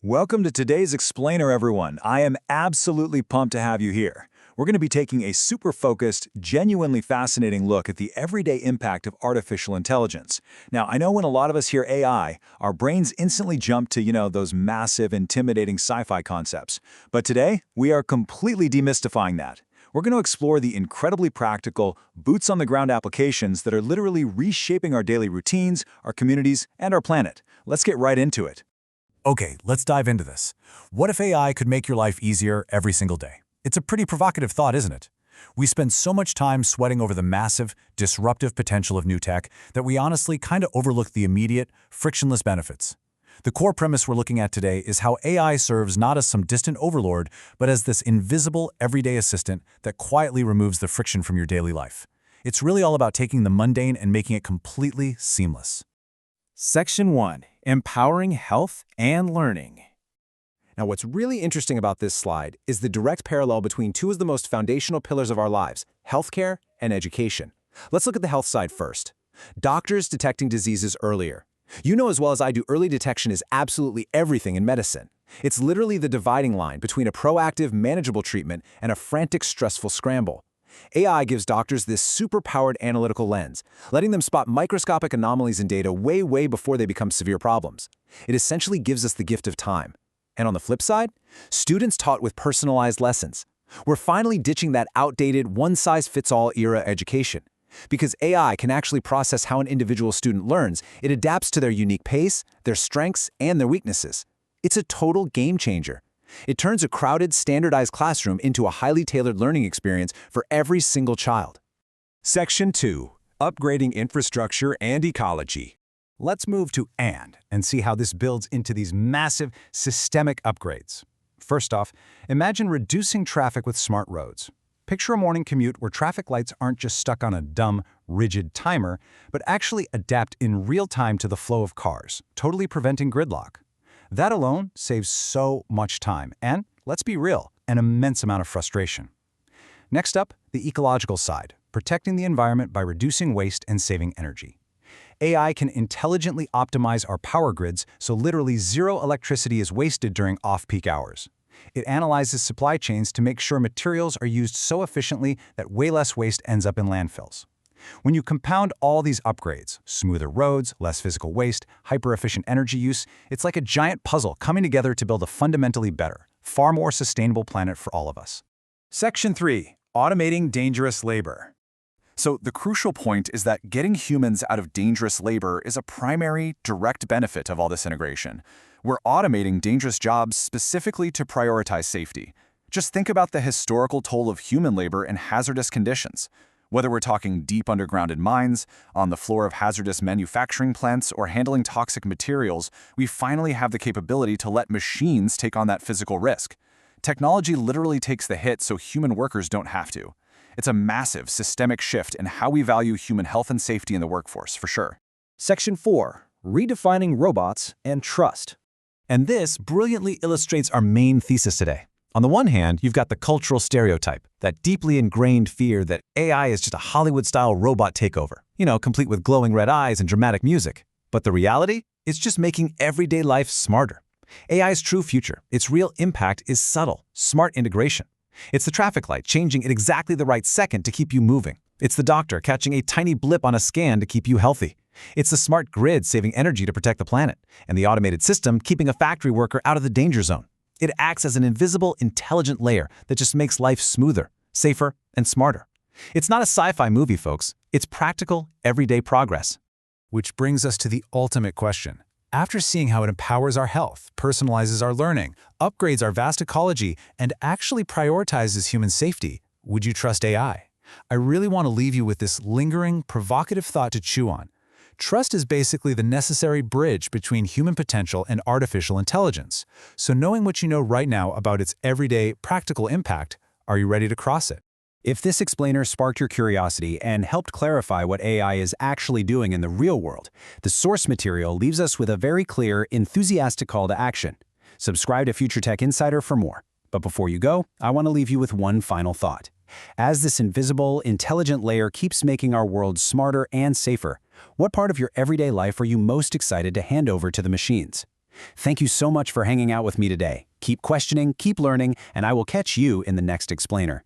Welcome to today's Explainer, everyone. I am absolutely pumped to have you here. We're going to be taking a super focused, genuinely fascinating look at the everyday impact of artificial intelligence. Now, I know when a lot of us hear AI, our brains instantly jump to, those massive, intimidating sci-fi concepts. But today, we are completely demystifying that. We're going to explore the incredibly practical, boots-on-the-ground applications that are literally reshaping our daily routines, our communities, and our planet. Let's get right into it. Okay, let's dive into this. What if AI could make your life easier every single day? It's a pretty provocative thought, isn't it? We spend so much time sweating over the massive, disruptive potential of new tech that we honestly kind of overlook the immediate, frictionless benefits. The core premise we're looking at today is how AI serves not as some distant overlord, but as this invisible, everyday assistant that quietly removes the friction from your daily life. It's really all about taking the mundane and making it completely seamless. Section 1. Empowering Health and Learning. Now, what's really interesting about this slide is the direct parallel between two of the most foundational pillars of our lives, healthcare and education. Let's look at the health side first. Doctors detecting diseases earlier. You know as well as I do, early detection is absolutely everything in medicine. It's literally the dividing line between a proactive, manageable treatment and a frantic, stressful scramble. AI gives doctors this super-powered analytical lens, letting them spot microscopic anomalies in data way before they become severe problems. It essentially gives us the gift of time. And on the flip side, students taught with personalized lessons. We're finally ditching that outdated, one-size-fits-all era education. Because AI can actually process how an individual student learns, it adapts to their unique pace, their strengths, and their weaknesses. It's a total game changer. It turns a crowded, standardized classroom into a highly tailored learning experience for every single child. Section 2. Upgrading Infrastructure and Ecology. Let's move to and see how this builds into these massive, systemic upgrades. First off, imagine reducing traffic with smart roads. Picture a morning commute where traffic lights aren't just stuck on a dumb, rigid timer, but actually adapt in real time to the flow of cars, totally preventing gridlock. That alone saves so much time and, let's be real, an immense amount of frustration. Next up, the ecological side, protecting the environment by reducing waste and saving energy. AI can intelligently optimize our power grids so literally zero electricity is wasted during off-peak hours. It analyzes supply chains to make sure materials are used so efficiently that way less waste ends up in landfills. When you compound all these upgrades, smoother roads, less physical waste, hyper-efficient energy use, it's like a giant puzzle coming together to build a fundamentally better, far more sustainable planet for all of us. Section 3. Automating Dangerous Labor. So the crucial point is that getting humans out of dangerous labor is a primary, direct benefit of all this integration. We're automating dangerous jobs specifically to prioritize safety. Just think about the historical toll of human labor in hazardous conditions. Whether we're talking deep underground in mines, on the floor of hazardous manufacturing plants, or handling toxic materials, we finally have the capability to let machines take on that physical risk. Technology literally takes the hit so human workers don't have to. It's a massive, systemic shift in how we value human health and safety in the workforce, for sure. Section 4. Redefining Robots and Trust. And this brilliantly illustrates our main thesis today. On the one hand, you've got the cultural stereotype, that deeply ingrained fear that AI is just a Hollywood-style robot takeover, complete with glowing red eyes and dramatic music. But the reality? It's just making everyday life smarter. AI's true future, its real impact is subtle, smart integration. It's the traffic light changing at exactly the right second to keep you moving. It's the doctor catching a tiny blip on a scan to keep you healthy. It's the smart grid saving energy to protect the planet, and the automated system keeping a factory worker out of the danger zone. It acts as an invisible, intelligent layer that just makes life smoother, safer, and smarter. It's not a sci-fi movie, folks. It's practical, everyday progress. Which brings us to the ultimate question. After seeing how it empowers our health, personalizes our learning, upgrades our vast ecology, and actually prioritizes human safety, would you trust AI? I really want to leave you with this lingering, provocative thought to chew on. Trust is basically the necessary bridge between human potential and artificial intelligence. So knowing what you know right now about its everyday, practical impact, are you ready to cross it? If this explainer sparked your curiosity and helped clarify what AI is actually doing in the real world, the source material leaves us with a very clear, enthusiastic call to action. Subscribe to Future Tech Insider for more. But before you go, I want to leave you with one final thought. As this invisible, intelligent layer keeps making our world smarter and safer, what part of your everyday life are you most excited to hand over to the machines? Thank you so much for hanging out with me today. Keep questioning, keep learning, and I will catch you in the next explainer.